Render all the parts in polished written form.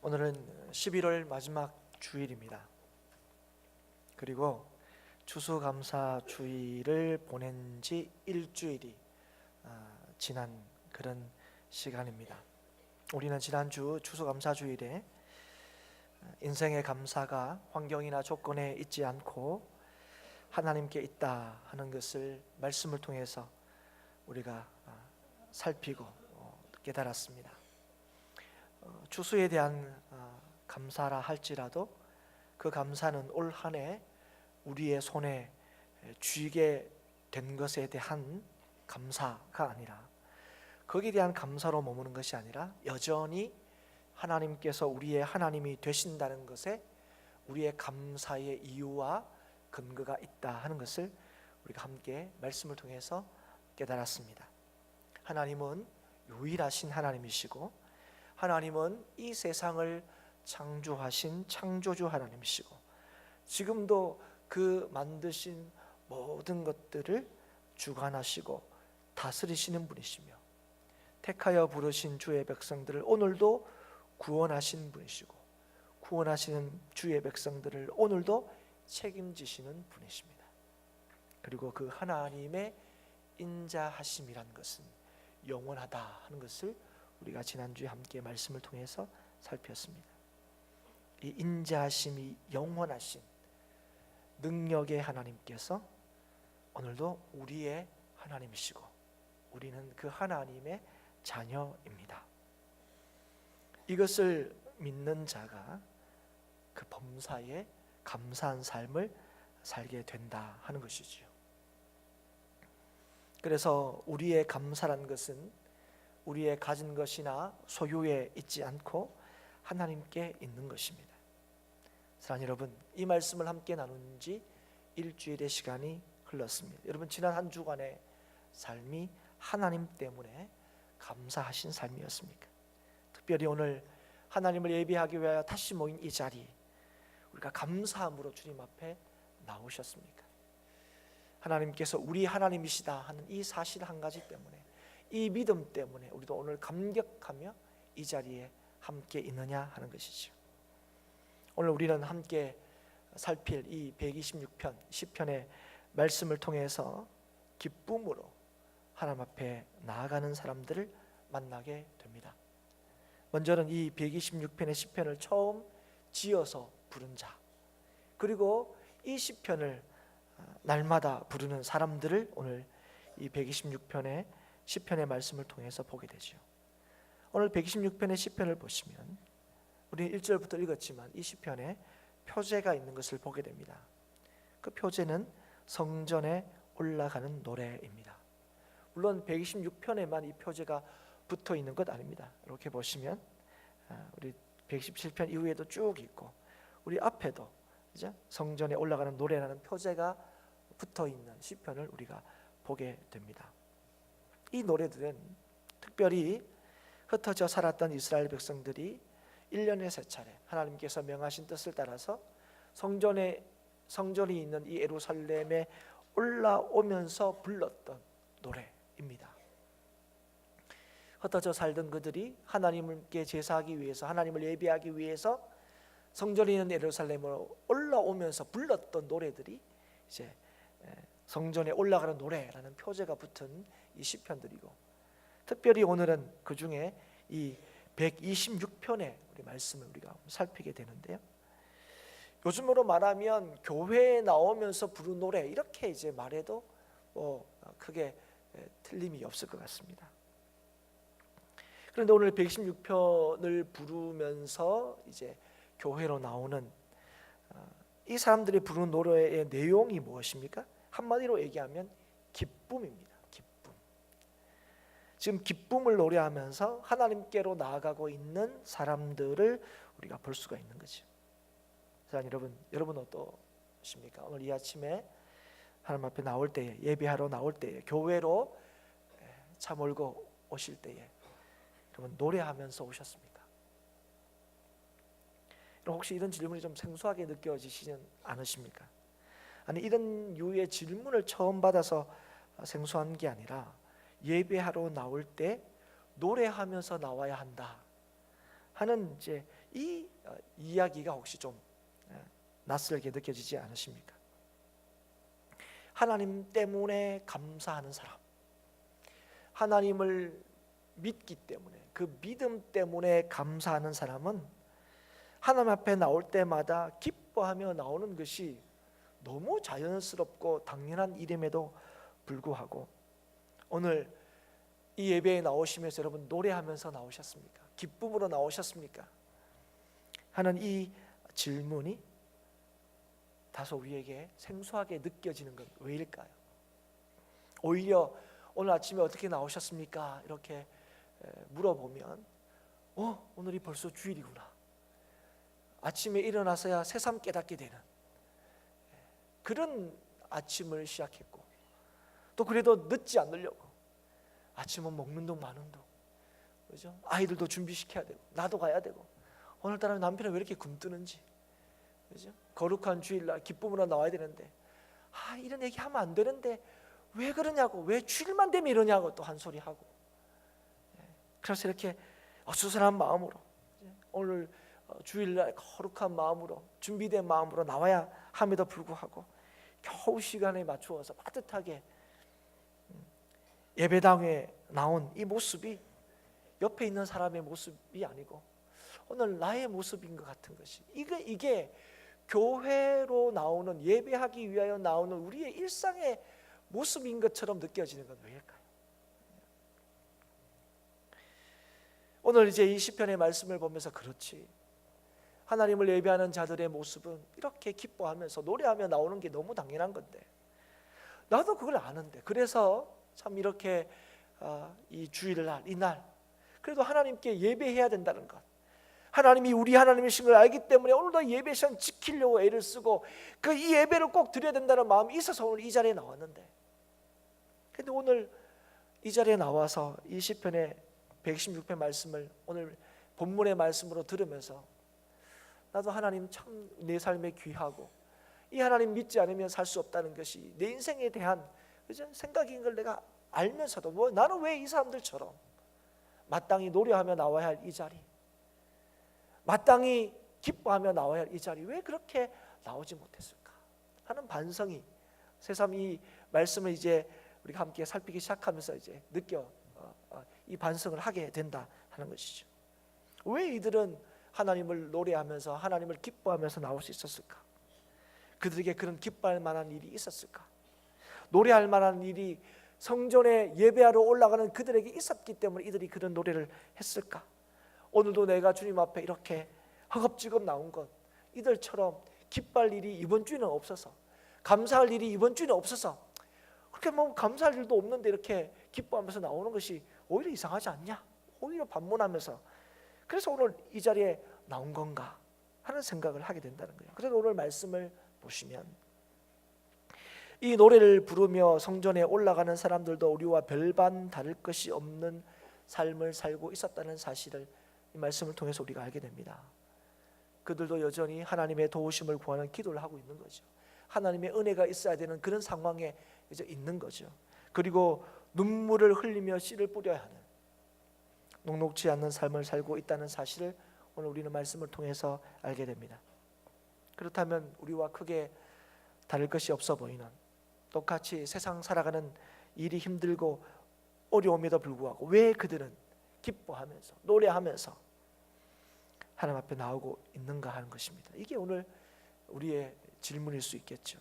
오늘은 11월 마지막 주일입니다. 그리고 추수감사주일을 보낸 지 일주일이 지난 그런 시간입니다. 우리는 지난주 추수감사주일에 인생의 감사가 환경이나 조건에 있지 않고 하나님께 있다 하는 것을 말씀을 통해서 우리가 살피고 깨달았습니다. 추수에 대한 감사라 할지라도 그 감사는 올 한 해 우리의 손에 쥐게 된 것에 대한 감사가 아니라, 거기에 대한 감사로 머무는 것이 아니라 여전히 하나님께서 우리의 하나님이 되신다는 것에 우리의 감사의 이유와 근거가 있다 하는 것을 우리가 함께 말씀을 통해서 깨달았습니다. 하나님은 유일하신 하나님이시고, 하나님은 이 세상을 창조하신 창조주 하나님이시고, 지금도 그 만드신 모든 것들을 주관하시고 다스리시는 분이시며, 택하여 부르신 주의 백성들을 오늘도 구원하신 분이시고, 구원하시는 주의 백성들을 오늘도 책임지시는 분이십니다. 그리고 그 하나님의 인자하심이란 것은 영원하다 하는 것을 우리가 지난주에 함께 말씀을 통해서 살폈습니다. 이 인자하심이 영원하신 능력의 하나님께서 오늘도 우리의 하나님이시고, 우리는 그 하나님의 자녀입니다. 이것을 믿는 자가 그 범사에 감사한 삶을 살게 된다 하는 것이지요. 그래서 우리의 감사란 것은 우리의 가진 것이나 소유에 있지 않고 하나님께 있는 것입니다. 사랑하는 여러분, 이 말씀을 함께 나눈 지 일주일의 시간이 흘렀습니다. 여러분, 지난 한 주간의 삶이 하나님 때문에 감사하신 삶이었습니까? 특별히 오늘 하나님을 예배하기 위하여 다시 모인 이 자리, 우리가 감사함으로 주님 앞에 나오셨습니까? 하나님께서 우리 하나님이시다 하는 이 사실 한 가지 때문에, 이 믿음 때문에 우리도 오늘 감격하며 이 자리에 함께 있느냐 하는 것이죠. 오늘 우리는 함께 살필 이 126편 시편의 말씀을 통해서 기쁨으로 하나님 앞에 나아가는 사람들을 만나게 됩니다. 먼저는 이 126편의 시편을 처음 지어서 부른 자, 그리고 이 시편을 날마다 부르는 사람들을 오늘 이 126편의 시편의 말씀을 통해서 보게 되죠. 오늘 126편의 시편을 보시면 우리는 1절부터 읽었지만 이 시편에 표제가 있는 것을 보게 됩니다. 그 표제는 성전에 올라가는 노래입니다. 물론 126편에만 이 표제가 붙어 있는 것 아닙니다. 이렇게 보시면 우리 117편 이후에도 쭉 있고, 우리 앞에도 이제 성전에 올라가는 노래라는 표제가 붙어 있는 시편을 우리가 보게 됩니다. 이 노래들은 특별히 흩어져 살았던 이스라엘 백성들이 1년에 3차례 하나님께서 명하신 뜻을 따라서 성전이 있는 이 예루살렘에 올라오면서 불렀던 노래입니다. 흩어져 살던 그들이 하나님께 제사하기 위해서, 하나님을 예배하기 위해서 성전이 있는 예루살렘으로 올라오면서 불렀던 노래들이 이제 성전에 올라가는 노래라는 표제가 붙은 이 시편들이고, 특별히 오늘은 그 중에 이 126편의 우리 말씀을 우리가 살피게 되는데요. 요즘으로 말하면 교회에 나오면서 부른 노래, 이렇게 이제 말해도 크게 틀림이 없을 것 같습니다. 그런데 오늘 126편을 부르면서 이제 교회로 나오는 이 사람들이 부르는 노래의 내용이 무엇입니까? 한마디로 얘기하면 기쁨입니다. 기쁨. 지금 기쁨을 노래하면서 하나님께로 나아가고 있는 사람들을 우리가 볼 수가 있는 거죠. 자, 여러분 어떠십니까? 오늘 이 아침에 하나님 앞에 나올 때에, 예배하러 나올 때에, 교회로 차 몰고 오실 때에 여러분 노래하면서 오셨습니까? 혹시 이런 질문이 좀 생소하게 느껴지시지 않으십니까? 아니, 이런 유의 질문을 처음 받아서 생소한 게 아니라 예배하러 나올 때 노래하면서 나와야 한다 하는 이제 이 이야기가 혹시 좀 낯설게 느껴지지 않으십니까? 하나님 때문에 감사하는 사람, 하나님을 믿기 때문에, 그 믿음 때문에 감사하는 사람은 하나님 앞에 나올 때마다 기뻐하며 나오는 것이 너무 자연스럽고 당연한 일임에도 불구하고, 오늘 이 예배에 나오시면서 여러분 노래하면서 나오셨습니까? 기쁨으로 나오셨습니까? 하는 이 질문이 다소 우리에게 생소하게 느껴지는 건 왜일까요? 오히려 오늘 아침에 어떻게 나오셨습니까? 이렇게 물어보면 오늘이 벌써 주일이구나, 아침에 일어나서야 새삼 깨닫게 되는 그런 아침을 시작했고, 또 그래도 늦지 않으려고 아침은 먹는 둥 마는 둥, 그죠? 아이들도 준비시켜야 되고 나도 가야 되고, 오늘따라 남편은 왜 이렇게 굶뜨는지, 그죠? 거룩한 주일날 기쁨으로 나와야 되는데 이런 얘기 하면 안 되는데 왜 그러냐고, 왜 주일만 되면 이러냐고 또 한 소리 하고, 그래서 이렇게 어수선한 마음으로 오늘 주일날 거룩한 마음으로 준비된 마음으로 나와야 함에도 불구하고 겨우 시간에 맞추어서 따뜻하게 예배당에 나온 이 모습이 옆에 있는 사람의 모습이 아니고 오늘 나의 모습인 것 같은 것이, 이게 교회로 나오는, 예배하기 위하여 나오는 우리의 일상의 모습인 것처럼 느껴지는 건 왜일까요? 오늘 이제 이 시편의 말씀을 보면서 그렇지, 하나님을 예배하는 자들의 모습은 이렇게 기뻐하면서 노래하며 나오는 게 너무 당연한 건데, 나도 그걸 아는데, 그래서 참 이렇게 이 주일날, 이날 그래도 하나님께 예배해야 된다는 것, 하나님이 우리 하나님이신 걸 알기 때문에 오늘도 예배 시간 지키려고 애를 쓰고 그 이 예배를 꼭 드려야 된다는 마음이 있어서 오늘 이 자리에 나왔는데, 근데 오늘 이 자리에 나와서 이 시편의 116편 말씀을 오늘 본문의 말씀으로 들으면서 나도 하나님 참 내 삶에 귀하고 이 하나님 믿지 않으면 살 수 없다는 것이 내 인생에 대한 생각인 걸 내가 알면서도 나는 왜 이 사람들처럼 마땅히 노래하며 나와야 할 이 자리, 마땅히 기뻐하며 나와야 할 이 자리, 왜 그렇게 나오지 못했을까 하는 반성이 새삼 이 말씀을 이제 우리가 함께 살피기 시작하면서 이제 이 반성을 하게 된다 하는 것이죠. 왜 이들은 하나님을 노래하면서 하나님을 기뻐하면서 나올 수 있었을까? 그들에게 그런 기뻐할 만한 일이 있었을까? 노래할 만한 일이 성전에 예배하러 올라가는 그들에게 있었기 때문에 이들이 그런 노래를 했을까? 오늘도 내가 주님 앞에 이렇게 허겁지겁 나온 것, 이들처럼 기뻐할 일이 이번 주에는 없어서, 감사할 일이 이번 주에는 없어서, 그렇게 감사할 일도 없는데 이렇게 기뻐하면서 나오는 것이 오히려 이상하지 않냐? 오히려 반문하면서, 그래서 오늘 이 자리에 나온 건가 하는 생각을 하게 된다는 거예요. 그래서 오늘 말씀을 보시면 이 노래를 부르며 성전에 올라가는 사람들도 우리와 별반 다를 것이 없는 삶을 살고 있었다는 사실을 이 말씀을 통해서 우리가 알게 됩니다. 그들도 여전히 하나님의 도우심을 구하는 기도를 하고 있는 거죠. 하나님의 은혜가 있어야 되는 그런 상황에 이제 있는 거죠. 그리고 눈물을 흘리며 씨를 뿌려야 하는, 녹록지 않는 삶을 살고 있다는 사실을 오늘 우리는 말씀을 통해서 알게 됩니다. 그렇다면 우리와 크게 다를 것이 없어 보이는, 똑같이 세상 살아가는 일이 힘들고 어려움에도 불구하고 왜 그들은 기뻐하면서 노래하면서 하나님 앞에 나오고 있는가 하는 것입니다. 이게 오늘 우리의 질문일 수 있겠죠.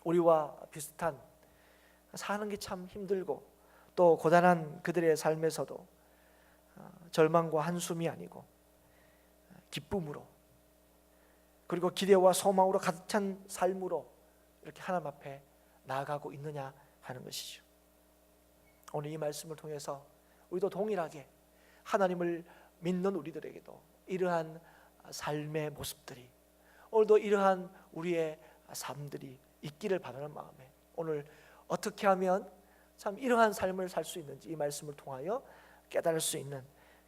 우리와 비슷한, 사는 게 참 힘들고 또 고단한 그들의 삶에서도 절망과 한숨이 아니고 기쁨으로, 그리고 기대와 소망으로 가득 찬 삶으로 이렇게 하나님 앞에 나아가고 있느냐 하는 것이죠. 오늘 이 말씀을 통해서 우리도 동일하게 하나님을 믿는 우리들에게도 이러한 삶의 모습들이, 오늘도 이러한 우리의 삶들이 있기를 바라는 마음에 오늘 어떻게 하면 참 이러한 삶을 살 수 있는지 이 말씀을 통하여 깨달을 수 있는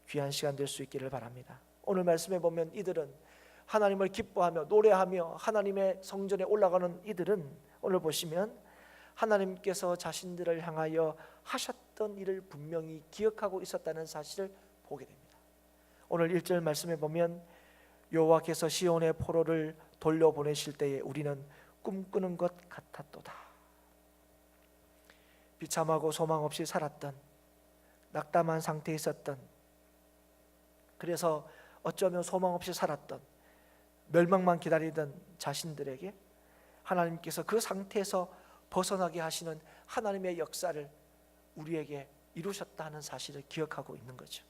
귀한 시간 될 수 있기를 바랍니다. 오늘 말씀에 보면 이들은 하나님을 기뻐하며 노래하며 하나님의 성전에 올라가는 이들은 오늘 보시면 하나님께서 자신들을 향하여 하셨던 일을 분명히 기억하고 있었다는 사실을 보게 됩니다. 오늘 1절 말씀에 보면 여호와께서 시온의 포로를 돌려보내실 때에 우리는 꿈꾸는 것 같았도다. 비참하고 소망 없이 살았던, 낙담한 상태에 있었던, 그래서 어쩌면 소망 없이 살았던, 멸망만 기다리던 자신들에게 하나님께서 그 상태에서 벗어나게 하시는 하나님의 역사를 우리에게 이루셨다 하는 사실을 기억하고 있는 거죠.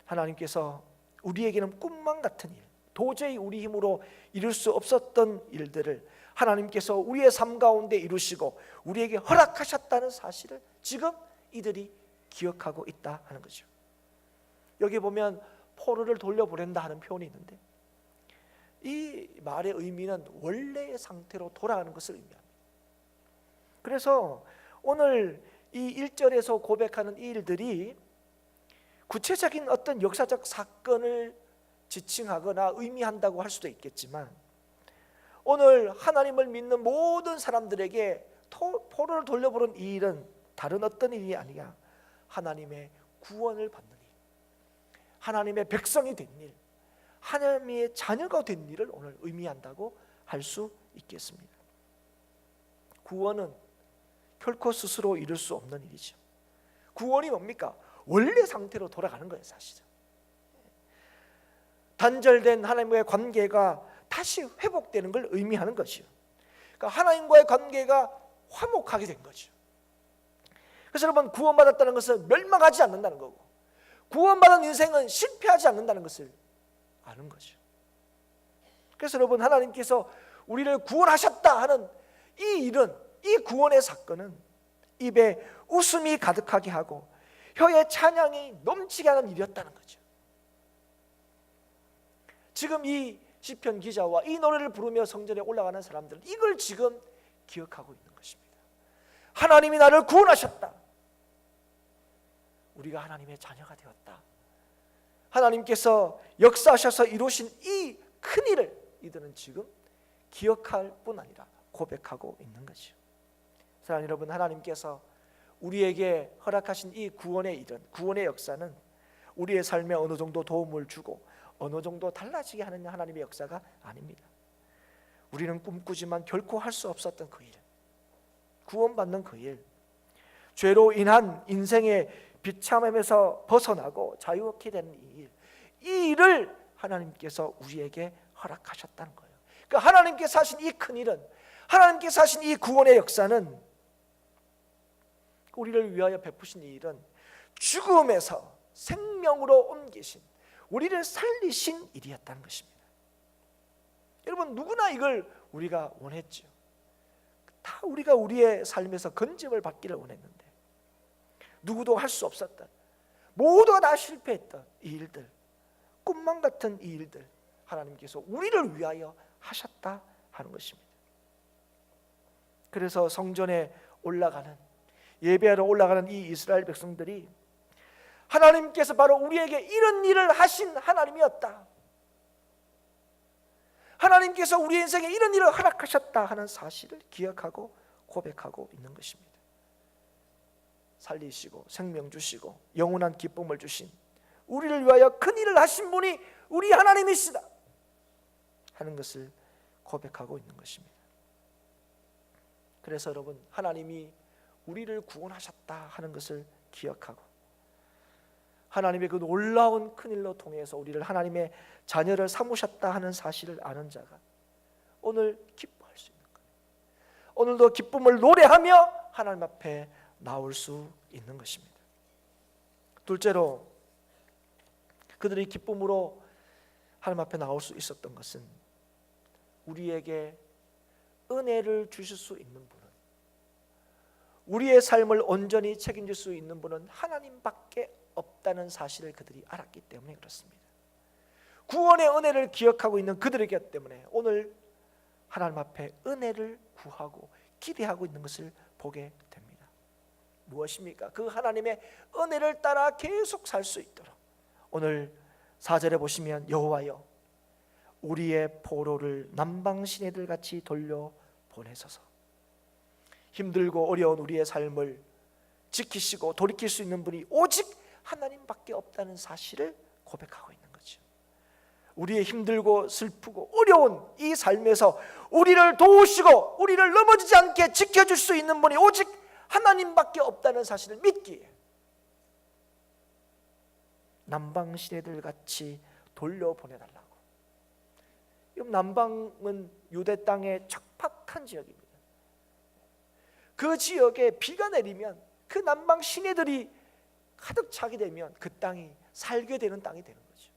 하나님께서 우리에게는 꿈만 같은 일, 도저히 우리 힘으로 이룰 수 없었던 일들을 하나님께서 우리의 삶 가운데 이루시고 우리에게 허락하셨다는 사실을 지금 이들이 기억하고 있다 하는 거죠. 여기 보면 포로를 돌려보낸다 하는 표현이 있는데, 이 말의 의미는 원래의 상태로 돌아가는 것을 의미합니다. 그래서 오늘 이 1절에서 고백하는 이 일들이 구체적인 어떤 역사적 사건을 지칭하거나 의미한다고 할 수도 있겠지만, 오늘 하나님을 믿는 모든 사람들에게 포로를 돌려보는 이 일은 다른 어떤 일이 아니라 하나님의 구원을 받는 일, 하나님의 백성이 된 일, 하나님의 자녀가 된 일을 오늘 의미한다고 할 수 있겠습니다. 구원은 결코 스스로 이룰 수 없는 일이죠. 구원이 뭡니까? 원래 상태로 돌아가는 거예요. 사실은 단절된 하나님과의 관계가 다시 회복되는 걸 의미하는 것이요. 그러니까 하나님과의 관계가 화목하게 된 거죠. 그래서 여러분, 구원받았다는 것은 멸망하지 않는다는 거고, 구원받은 인생은 실패하지 않는다는 것을 아는 거죠. 그래서 여러분, 하나님께서 우리를 구원하셨다 하는 이 일은, 이 구원의 사건은 입에 웃음이 가득하게 하고 혀에 찬양이 넘치게 하는 일이었다는 거죠. 지금 이 시편 기자와 이 노래를 부르며 성전에 올라가는 사람들은 이걸 지금 기억하고 있는 것입니다. 하나님이 나를 구원하셨다. 우리가 하나님의 자녀가 되었다. 하나님께서 역사하셔서 이루신 이 큰일을 이들은 지금 기억할 뿐 아니라 고백하고 있는 것이죠. 사랑하는 여러분, 하나님께서 우리에게 허락하신 이 구원의 일은, 구원의 역사는 우리의 삶에 어느 정도 도움을 주고 어느 정도 달라지게 하는 하나님의 역사가 아닙니다. 우리는 꿈꾸지만 결코 할 수 없었던 그 일, 구원받는 그 일, 죄로 인한 인생의 비참함에서 벗어나고 자유롭게 되는 이 일, 이 일을 하나님께서 우리에게 허락하셨다는 거예요. 그러니까 하나님께서 하신 이 큰 일은, 하나님께서 하신 이 구원의 역사는, 우리를 위하여 베푸신 이 일은 죽음에서 생명으로 옮기신, 우리를 살리신 일이었다는 것입니다. 여러분, 누구나 이걸 우리가 원했죠. 다 우리가 우리의 삶에서 건짐을 받기를 원했는데, 누구도 할 수 없었던, 모두가 다 실패했던 이 일들, 꿈만 같은 이 일들, 하나님께서 우리를 위하여 하셨다 하는 것입니다. 그래서 성전에 올라가는, 예배하러 올라가는 이 이스라엘 백성들이 하나님께서 바로 우리에게 이런 일을 하신 하나님이었다, 하나님께서 우리 인생에 이런 일을 허락하셨다 하는 사실을 기억하고 고백하고 있는 것입니다. 살리시고 생명 주시고 영원한 기쁨을 주신, 우리를 위하여 큰 일을 하신 분이 우리 하나님이시다 하는 것을 고백하고 있는 것입니다. 그래서 여러분, 하나님이 우리를 구원하셨다 하는 것을 기억하고, 하나님의 그 놀라운 큰 일로 통해서 우리를 하나님의 자녀를 삼으셨다 하는 사실을 아는 자가 오늘 기뻐할 수 있는 거예요. 오늘도 기쁨을 노래하며 하나님 앞에 나올 수 있는 것입니다. 둘째로, 그들이 기쁨으로 하나님 앞에 나올 수 있었던 것은, 우리에게 은혜를 주실 수 있는 분은, 우리의 삶을 온전히 책임질 수 있는 분은 하나님밖에 없다는 사실을 그들이 알았기 때문에 그렇습니다. 구원의 은혜를 기억하고 있는 그들이기 때문에 오늘 하나님 앞에 은혜를 구하고 기대하고 있는 것을 보게 됩니다. 무엇입니까? 그 하나님의 은혜를 따라 계속 살 수 있도록, 오늘 4절에 보시면 여호와여 우리의 포로를 남방 시내들 같이 돌려보내소서. 힘들고 어려운 우리의 삶을 지키시고 돌이킬 수 있는 분이 오직 하나님밖에 없다는 사실을 고백하고 있는 거죠. 우리의 힘들고 슬프고 어려운 이 삶에서 우리를 도우시고 우리를 넘어지지 않게 지켜줄 수 있는 분이 오직 하나님밖에 없다는 사실을 믿기에 남방시내들 같이 돌려보내달라고. 남방은 유대 땅의 척박한 지역입니다. 그 지역에 비가 내리면 그 남방 시내들이 가득 차게 되면 그 땅이 살게 되는 땅이 되는 거죠.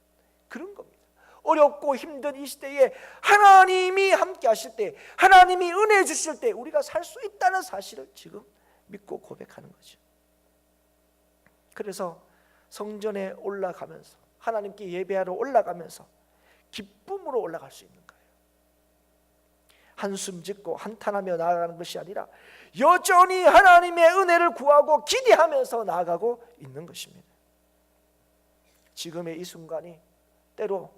그런 겁니다. 어렵고 힘든 이 시대에 하나님이 함께 하실 때, 하나님이 은혜 주실 때 우리가 살 수 있다는 사실을 지금 믿고 고백하는 거죠. 그래서 성전에 올라가면서, 하나님께 예배하러 올라가면서 기쁨으로 올라갈 수 있는 거예요. 한숨 짓고 한탄하며 나아가는 것이 아니라 여전히 하나님의 은혜를 구하고 기대하면서 나아가고 있는 것입니다. 지금의 이 순간이 때로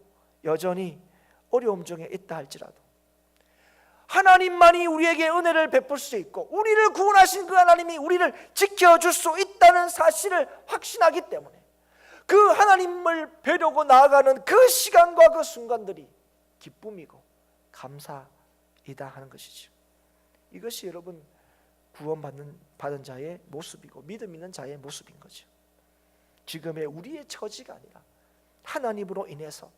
여전히 어려움 중에 있다 할지라도 하나님만이 우리에게 은혜를 베풀 수 있고 우리를 구원하신 그 하나님이 우리를 지켜줄 수 있다는 사실을 확신하기 때문에 그 하나님을 뵈려고 나아가는 그 시간과 그 순간들이 기쁨이고 감사이다 하는 것이죠. 이것이 여러분 구원받은 자의 모습이고 믿음 있는 자의 모습인 거죠. 지금의 우리의 처지가 아니라 하나님으로 인해서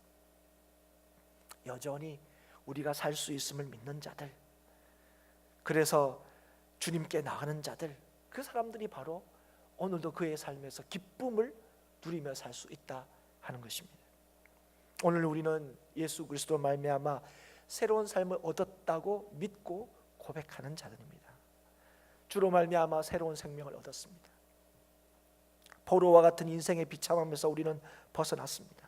여전히 우리가 살 수 있음을 믿는 자들, 그래서 주님께 나가는 자들, 그 사람들이 바로 오늘도 그의 삶에서 기쁨을 누리며 살 수 있다 하는 것입니다. 오늘 우리는 예수 그리스도 말미암아 새로운 삶을 얻었다고 믿고 고백하는 자들입니다. 주로 말미암아 새로운 생명을 얻었습니다. 포로와 같은 인생의 비참함에서 우리는 벗어났습니다.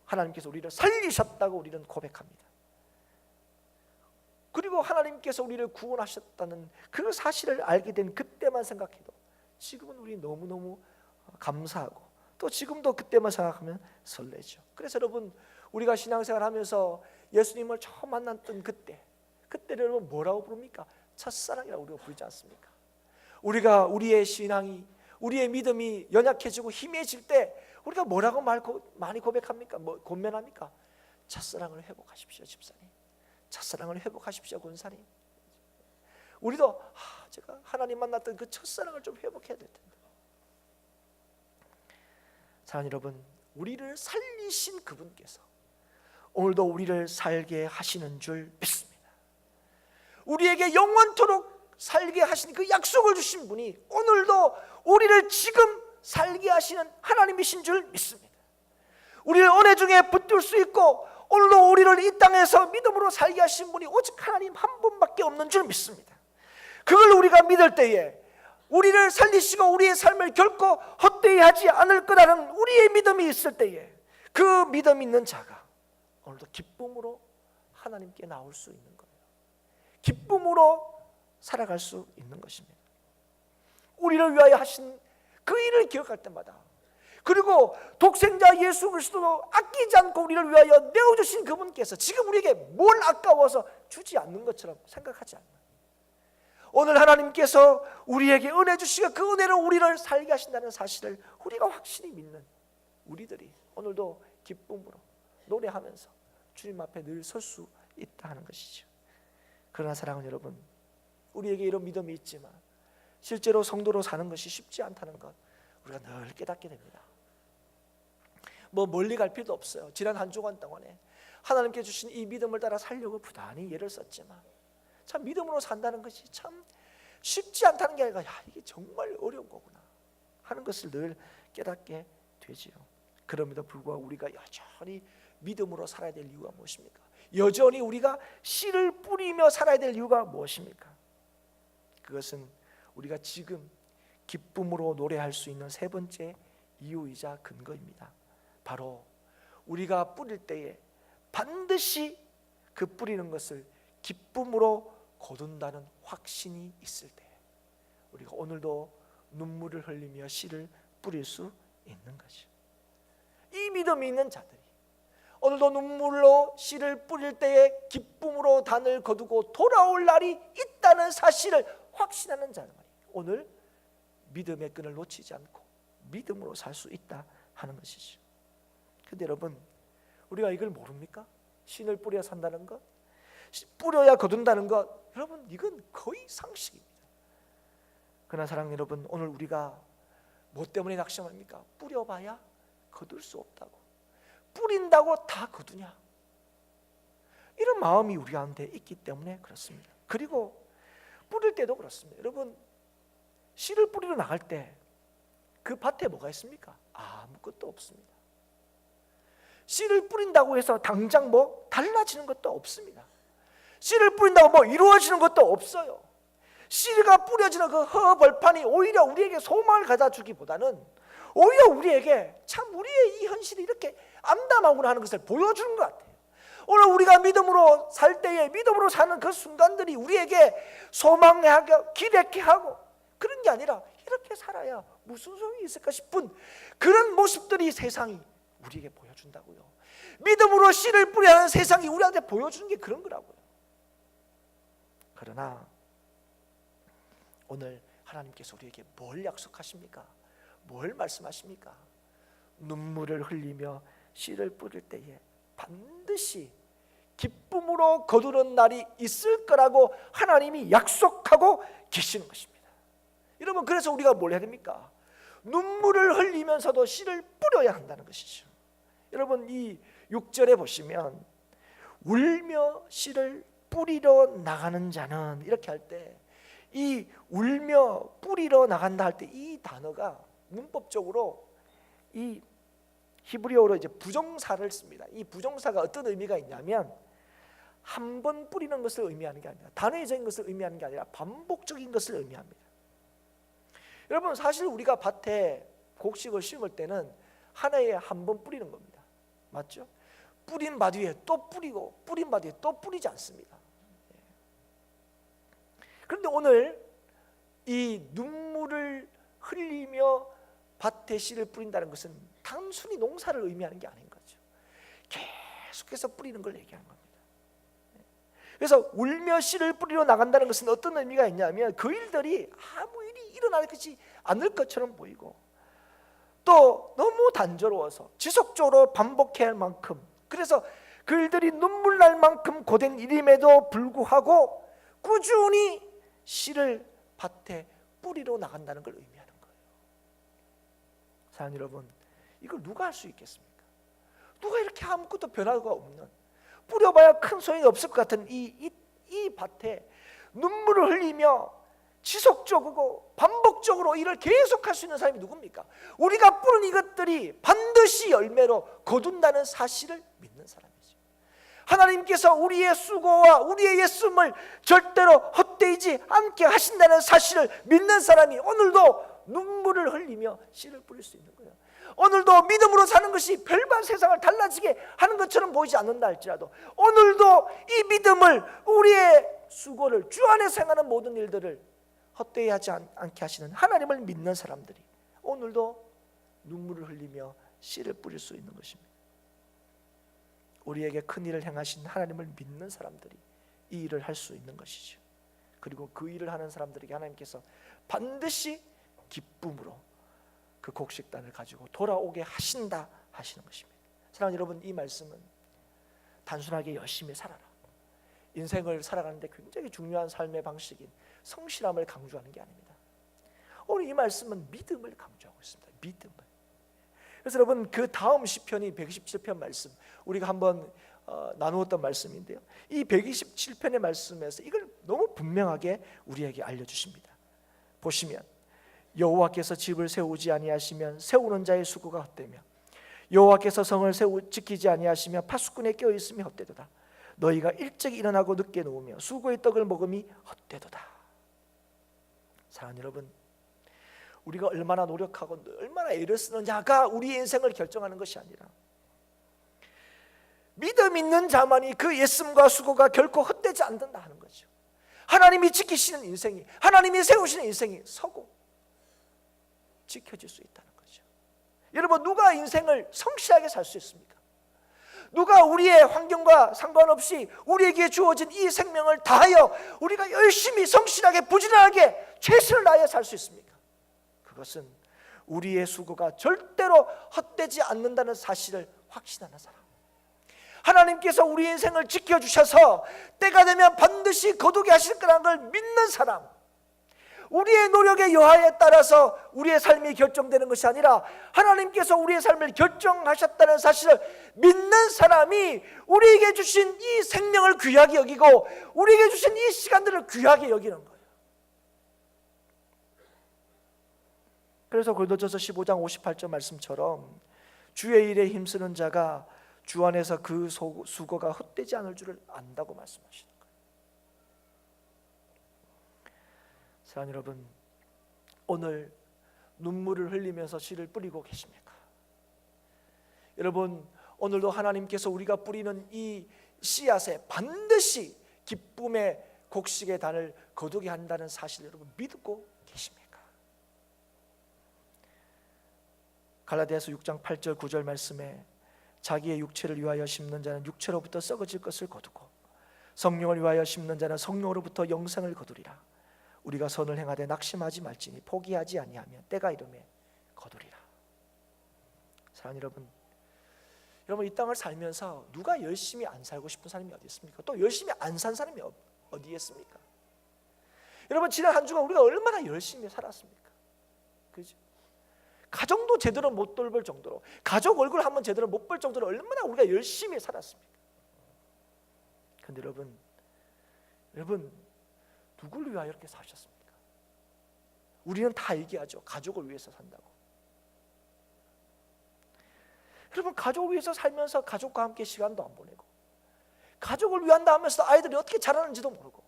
하나님께서 우리를 살리셨다고 우리는 고백합니다. 그리고 하나님께서 우리를 구원하셨다는 그 사실을 알게 된 그때만 생각해도 지금은 우리 너무너무 감사하고 또 지금도 그때만 생각하면 설레죠. 그래서 여러분 우리가 신앙생활하면서 예수님을 처음 만났던 그때를 여러분 뭐라고 부릅니까? 첫사랑이라고 우리가 부르지 않습니까? 우리가 우리의 신앙이, 우리의 믿음이 연약해지고 희미해질 때 우리가 뭐라고 많이 고백합니까? 뭐 권면합니까? 첫사랑을 회복하십시오 집사님, 첫사랑을 회복하십시오 권사님. 우리도 제가 하나님 만났던 그 첫사랑을 좀 회복해야 될 텐데. 사랑하는 여러분, 우리를 살리신 그분께서 오늘도 우리를 살게 하시는 줄 믿습니다. 우리에게 영원토록 살게 하신 그 약속을 주신 분이 오늘도 우리를 지금 살게 하시는 하나님이신 줄 믿습니다. 우리를 은혜 중에 붙들 수 있고 오늘도 우리를 이 땅에서 믿음으로 살게 하신 분이 오직 하나님 한 분밖에 없는 줄 믿습니다. 그걸 우리가 믿을 때에 우리를 살리시고 우리의 삶을 결코 헛되이 하지 않을 거라는 우리의 믿음이 있을 때에 그 믿음 있는 자가 오늘도 기쁨으로 하나님께 나올 수 있는 거예요. 기쁨으로 살아갈 수 있는 것입니다. 우리를 위하여 하신 그 일을 기억할 때마다, 그리고 독생자 예수 그리스도도 아끼지 않고 우리를 위하여 내어주신 그분께서 지금 우리에게 뭘 아까워서 주지 않는 것처럼 생각하지 않나요? 오늘 하나님께서 우리에게 은혜 주시고 그 은혜로 우리를 살게 하신다는 사실을 우리가 확실히 믿는 우리들이 오늘도 기쁨으로 노래하면서 주님 앞에 늘 설 수 있다 하는 것이죠. 그러나 사랑하는 여러분, 우리에게 이런 믿음이 있지만 실제로 성도로 사는 것이 쉽지 않다는 것 우리가 늘 깨닫게 됩니다. 뭐 멀리 갈 필요도 없어요. 지난 한 주간 동안에 하나님께 주신 이 믿음을 따라 살려고 부단히 애를 썼지만 참 믿음으로 산다는 것이 참 쉽지 않다는 게 아니라 이게 정말 어려운 거구나 하는 것을 늘 깨닫게 되지요. 그럼에도 불구하고 우리가 여전히 믿음으로 살아야 될 이유가 무엇입니까? 여전히 우리가 씨를 뿌리며 살아야 될 이유가 무엇입니까? 그것은 우리가 지금 기쁨으로 노래할 수 있는 세 번째 이유이자 근거입니다. 바로 우리가 뿌릴 때에 반드시 그 뿌리는 것을 기쁨으로 거둔다는 확신이 있을 때 우리가 오늘도 눈물을 흘리며 씨를 뿌릴 수 있는 것이죠. 이 믿음이 있는 자들이 오늘도 눈물로 씨를 뿌릴 때에 기쁨으로 단을 거두고 돌아올 날이 있다는 사실을 확신하는 자는 오늘 믿음의 끈을 놓치지 않고 믿음으로 살 수 있다 하는 것이죠. 근데 여러분, 우리가 이걸 모릅니까? 신을 뿌려 산다는 것, 뿌려야 거둔다는 것, 여러분 이건 거의 상식입니다. 그러나 사랑하는 여러분, 오늘 우리가 뭐 때문에 낙심합니까? 뿌려봐야 거둘 수 없다고, 뿌린다고 다 거두냐, 이런 마음이 우리 가운데 있기 때문에 그렇습니다. 그리고 뿌릴 때도 그렇습니다. 여러분, 씨를 뿌리러 나갈 때 그 밭에 뭐가 있습니까? 아무것도 없습니다. 씨를 뿌린다고 해서 당장 뭐 달라지는 것도 없습니다. 씨를 뿌린다고 뭐 이루어지는 것도 없어요. 씨가 뿌려지는 그 허벌판이 오히려 우리에게 소망을 가져다 주기보다는 오히려 우리에게 참 우리의 이 현실이 이렇게 암담하구나 하는 것을 보여주는 것 같아요. 오늘 우리가 믿음으로 살 때에 믿음으로 사는 그 순간들이 우리에게 소망하게 기대케 하고, 그런 게 아니라 이렇게 살아야 무슨 소용이 있을까 싶은 그런 모습들이 세상이 우리에게 보여준다고요. 믿음으로 씨를 뿌려야 하는 세상이 우리한테 보여주는 게 그런 거라고요. 그러나 오늘 하나님께서 우리에게 뭘 약속하십니까? 뭘 말씀하십니까? 눈물을 흘리며 씨를 뿌릴 때에 반드시 기쁨으로 거두는 날이 있을 거라고 하나님이 약속하고 계시는 것입니다. 여러분, 그래서 우리가 뭘 해야 됩니까? 눈물을 흘리면서도 씨를 뿌려야 한다는 것이죠. 여러분, 이 6절에 보시면 울며 씨를 뿌리러 나가는 자는, 이렇게 할 때 이 울며 뿌리러 나간다 할 때 이 단어가 문법적으로 이 히브리어로 이제 부정사를 씁니다. 이 부정사가 어떤 의미가 있냐면 한 번 뿌리는 것을 의미하는 게 아니라, 단회적인 것을 의미하는 게 아니라 반복적인 것을 의미합니다. 여러분, 사실 우리가 밭에 곡식을 심을 때는 한 해에 한 번 뿌리는 겁니다. 맞죠? 뿌린 밭 위에 또 뿌리고 뿌린 밭 위에 또 뿌리지 않습니다. 그런데 오늘 이 눈물을 흘리며 밭에 씨를 뿌린다는 것은 단순히 농사를 의미하는 게 아닌 거죠. 계속해서 뿌리는 걸 얘기하는 겁니다. 그래서 울며 씨를 뿌리러 나간다는 것은 어떤 의미가 있냐면 그 일들이 아무 일이 일어날 것이 않을 것처럼 보이고, 또 너무 단조로워서 지속적으로 반복해야 할 만큼, 그래서 그 일들이 눈물 날 만큼 고된 일임에도 불구하고 꾸준히 씨를 밭에 뿌리러 나간다는 걸 의미하는 거예요. 사랑하는 여러분, 이걸 누가 할 수 있겠습니까? 누가 이렇게 아무것도 변화가 없는, 뿌려봐야 큰 소용이 없을 것 같은 이 밭에 눈물을 흘리며 지속적이고 반복적으로 일을 계속할 수 있는 사람이 누굽니까? 우리가 뿌린 이것들이 반드시 열매로 거둔다는 사실을 믿는 사람이죠. 하나님께서 우리의 수고와 우리의 예수님을 절대로 헛되이지 않게 하신다는 사실을 믿는 사람이 오늘도 눈물을 흘리며 씨를 뿌릴 수 있는 거예요. 오늘도 믿음으로 사는 것이 별반 세상을 달라지게 하는 것처럼 보이지 않는다 할지라도, 오늘도 이 믿음을, 우리의 수고를, 주 안에서 행하는 모든 일들을 헛되이 하지 않게 하시는 하나님을 믿는 사람들이 오늘도 눈물을 흘리며 씨를 뿌릴 수 있는 것입니다. 우리에게 큰 일을 행하신 하나님을 믿는 사람들이 이 일을 할 수 있는 것이죠. 그리고 그 일을 하는 사람들에게 하나님께서 반드시 기쁨으로 그 곡식단을 가지고 돌아오게 하신다 하시는 것입니다. 사랑하는 여러분, 이 말씀은 단순하게 열심히 살아라, 인생을 살아가는데 굉장히 중요한 삶의 방식인 성실함을 강조하는 게 아닙니다. 오늘 이 말씀은 믿음을 강조하고 있습니다. 믿음을. 그래서 여러분, 그 다음 시편이 127편 말씀, 우리가 한번 나누었던 말씀인데요, 이 127편의 말씀에서 이걸 너무 분명하게 우리에게 알려주십니다. 보시면, 여호와께서 집을 세우지 아니하시면 세우는 자의 수고가 헛되며 여호와께서 성을 지키지 아니하시면 파수꾼에 껴있음이 헛되도다. 너희가 일찍 일어나고 늦게 누우며 수고의 떡을 먹음이 헛되도다. 사랑하는 여러분, 우리가 얼마나 노력하고 얼마나 애를 쓰느냐가 우리의 인생을 결정하는 것이 아니라 믿음 있는 자만이 그 예씀과 수고가 결코 헛되지 않는다 하는 거죠. 하나님이 지키시는 인생이, 하나님이 세우시는 인생이 서고 지켜질 수 있다는 거죠. 여러분, 누가 인생을 성실하게 살 수 있습니까? 누가 우리의 환경과 상관없이 우리에게 주어진 이 생명을 다하여 우리가 열심히 성실하게 부지런하게 최선을 다하여 살 수 있습니까? 그것은 우리의 수고가 절대로 헛되지 않는다는 사실을 확신하는 사람, 하나님께서 우리 인생을 지켜주셔서 때가 되면 반드시 거두게 하실 거라는 걸 믿는 사람, 우리의 노력의 여하에 따라서 우리의 삶이 결정되는 것이 아니라 하나님께서 우리의 삶을 결정하셨다는 사실을 믿는 사람이 우리에게 주신 이 생명을 귀하게 여기고 우리에게 주신 이 시간들을 귀하게 여기는 거예요. 그래서 고린도전서 15장 58절 말씀처럼 주의 일에 힘쓰는 자가 주 안에서 그 수고가 헛되지 않을 줄을 안다고 말씀하시는 거예요. 사랑하는 여러분, 오늘 눈물을 흘리면서 씨를 뿌리고 계십니까? 여러분, 오늘도 하나님께서 우리가 뿌리는 이 씨앗에 반드시 기쁨의 곡식의 단을 거두게 한다는 사실을 여러분 믿고 계십니까? 갈라디아서 6장 8절 9절 말씀에 자기의 육체를 위하여 심는 자는 육체로부터 썩어질 것을 거두고 성령을 위하여 심는 자는 성령으로부터 영생을 거두리라. 우리가 선을 행하되 낙심하지 말지니 포기하지 아니하면 때가 이르매 거두리라. 사랑하는 여러분, 이 땅을 살면서 누가 열심히 안 살고 싶은 사람이 어디 있습니까? 또 열심히 안 산 사람이 어디에 있습니까? 여러분, 지난 한 주간 우리가 얼마나 열심히 살았습니까? 그죠? 가정도 제대로 못 돌볼 정도로, 가족 얼굴 한번 제대로 못 볼 정도로 얼마나 우리가 열심히 살았습니까? 그런데 여러분 누굴 위하여 이렇게 사셨습니까? 우리는 다 얘기하죠. 가족을 위해서 산다고. 여러분, 가족을 위해서 살면서 가족과 함께 시간도 안 보내고, 가족을 위한다 하면서 아이들이 어떻게 자라는지도 모르고.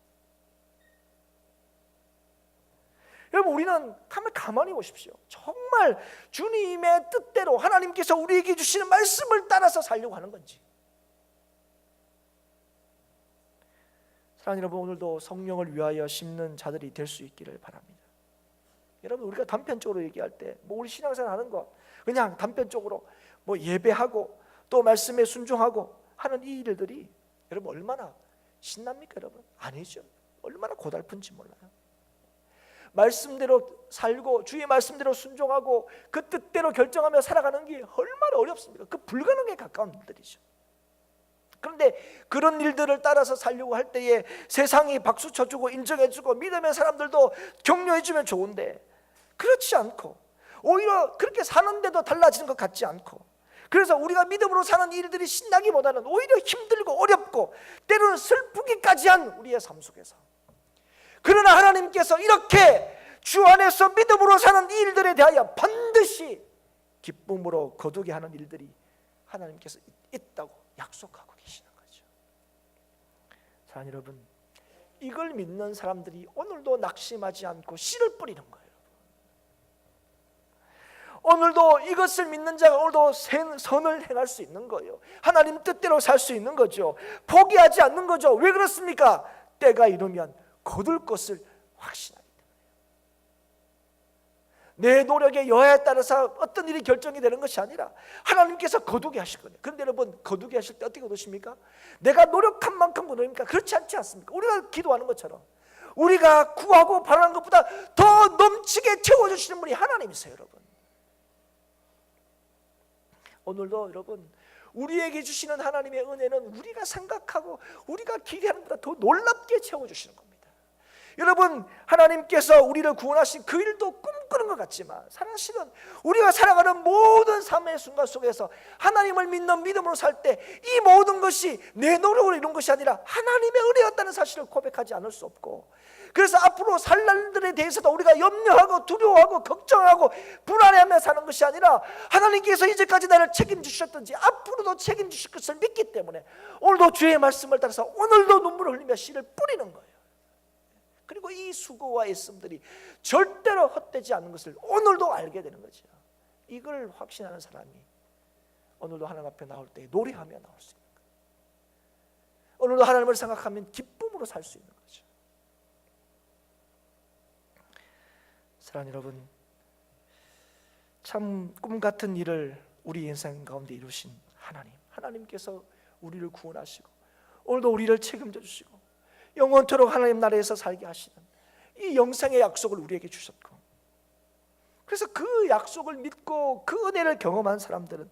여러분, 우리는 가만히 보십시오. 정말 주님의 뜻대로 하나님께서 우리에게 주시는 말씀을 따라서 살려고 하는 건지. 사랑하는 여러분, 오늘도 성령을 위하여 심는 자들이 될 수 있기를 바랍니다. 여러분, 우리가 단편적으로 얘기할 때 우리 신앙생활 하는 거 그냥 단편적으로 예배하고 또 말씀에 순종하고 하는 이 일들이 여러분 얼마나 신납니까? 여러분 아니죠. 얼마나 고달픈지 몰라요. 말씀대로 살고 주의 말씀대로 순종하고 그 뜻대로 결정하며 살아가는 게 얼마나 어렵습니까? 그 불가능에 가까운 일들이죠. 그런데 그런 일들을 따라서 살려고 할 때에 세상이 박수 쳐주고 인정해주고 믿음의 사람들도 격려해주면 좋은데 그렇지 않고 오히려 그렇게 사는데도 달라지는 것 같지 않고, 그래서 우리가 믿음으로 사는 일들이 신나기보다는 오히려 힘들고 어렵고 때로는 슬프기까지 한 우리의 삶 속에서, 그러나 하나님께서 이렇게 주 안에서 믿음으로 사는 이 일들에 대하여 반드시 기쁨으로 거두게 하는 일들이 하나님께서 있다고 약속하고 계시는 거죠. 사랑하는 여러분, 이걸 믿는 사람들이 오늘도 낙심하지 않고 씨를 뿌리는 거예요. 오늘도 이것을 믿는 자가 오늘도 선을 행할 수 있는 거예요. 하나님 뜻대로 살 수 있는 거죠. 포기하지 않는 거죠. 왜 그렇습니까? 때가 이르면 거둘 것을 확신하기 때문에. 내 노력의 여하에 따라서 어떤 일이 결정이 되는 것이 아니라 하나님께서 거두게 하실 거예요. 그런데 여러분, 거두게 하실 때 어떻게 거두십니까? 내가 노력한 만큼 거두십니까? 그렇지 않지 않습니까? 우리가 기도하는 것처럼 우리가 구하고 바라는 것보다 더 넘치게 채워주시는 분이 하나님이세요. 여러분, 오늘도 여러분 우리에게 주시는 하나님의 은혜는 우리가 생각하고 우리가 기대하는 것보다 더 놀랍게 채워주시는 겁니다. 여러분, 하나님께서 우리를 구원하신 그 일도 꿈꾸는 것 같지만 사실은 우리가 살아가는 모든 삶의 순간 속에서 하나님을 믿는 믿음으로 살 때 이 모든 것이 내 노력으로 이룬 것이 아니라 하나님의 은혜였다는 사실을 고백하지 않을 수 없고, 그래서 앞으로 살 날들에 대해서도 우리가 염려하고 두려워하고 걱정하고 불안해하며 사는 것이 아니라 하나님께서 이제까지 나를 책임주셨든지 앞으로도 책임주실 것을 믿기 때문에 오늘도 주의 말씀을 따라서 오늘도 눈물을 흘리며 씨를 뿌리는 거예요. 그리고 이 수고와 애씀들이 절대로 헛되지 않는 것을 오늘도 알게 되는 거죠. 이걸 확신하는 사람이 오늘도 하나님 앞에 나올 때 노래하며 나올 수 있는 거예요. 오늘도 하나님을 생각하면 기쁨으로 살 수 있는 거죠. 사랑하는 여러분, 참 꿈같은 일을 우리 인생 가운데 이루신 하나님께서 우리를 구원하시고 오늘도 우리를 책임져 주시고 영원토록 하나님 나라에서 살게 하시는 이 영생의 약속을 우리에게 주셨고, 그래서 그 약속을 믿고 그 은혜를 경험한 사람들은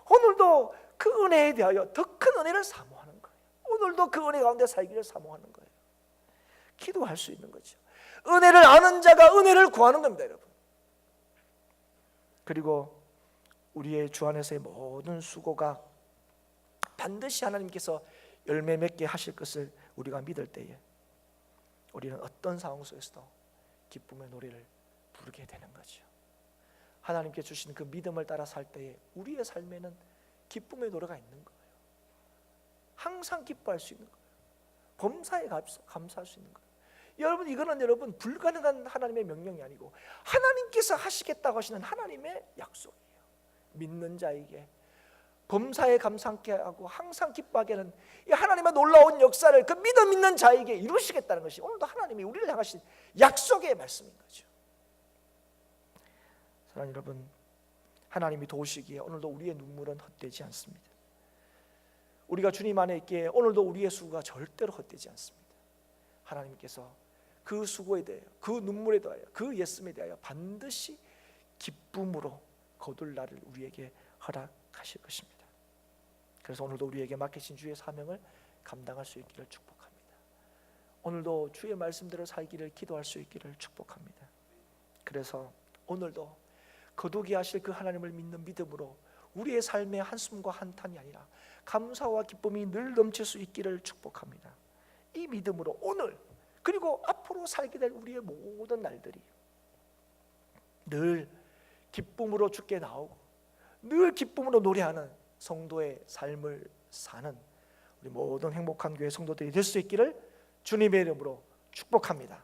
오늘도 그 은혜에 대하여 더 큰 은혜를 사모하는 거예요. 오늘도 그 은혜 가운데 살기를 사모하는 거예요. 기도할 수 있는 거죠. 은혜를 아는 자가 은혜를 구하는 겁니다, 여러분. 그리고 우리의 주 안에서의 모든 수고가 반드시 하나님께서 열매 맺게 하실 것을 우리가 믿을 때에 우리는 어떤 상황 속에서도 기쁨의 노래를 부르게 되는 거죠. 하나님께 주신 그 믿음을 따라 살 때에 우리의 삶에는 기쁨의 노래가 있는 거예요. 항상 기뻐할 수 있는 거예요. 범사에 감사할 수 있는 거예요. 여러분, 이거는 여러분 불가능한 하나님의 명령이 아니고 하나님께서 하시겠다고 하시는 하나님의 약속이에요. 믿는 자에게 범사에 감사하게 하고 항상 기뻐하게 하는 이 하나님의 놀라운 역사를 그 믿음 있는 자에게 이루시겠다는 것이 오늘도 하나님이 우리를 향하신 약속의 말씀인 거죠. 사랑하는 여러분, 하나님이 도우시기에 오늘도 우리의 눈물은 헛되지 않습니다. 우리가 주님 안에 있기에 오늘도 우리의 수고가 절대로 헛되지 않습니다. 하나님께서 그 수고에 대하여, 그 눈물에 대하여, 그 예씀에 대하여 반드시 기쁨으로 거둘 날을 우리에게 허락하실 것입니다. 그래서 오늘도 우리에게 맡기신 주의 사명을 감당할 수 있기를 축복합니다. 오늘도 주의 말씀대로 살기를 기도할 수 있기를 축복합니다. 그래서 오늘도 거두게 하실 그 하나님을 믿는 믿음으로 우리의 삶의 한숨과 한탄이 아니라 감사와 기쁨이 늘 넘칠 수 있기를 축복합니다. 이 믿음으로 오늘 그리고 앞으로 살게 될 우리의 모든 날들이 늘 기쁨으로 주께 나오고 늘 기쁨으로 노래하는 성도의 삶을 사는 우리 모든 행복한 교회 성도들이 될 수 있기를 주님의 이름으로 축복합니다.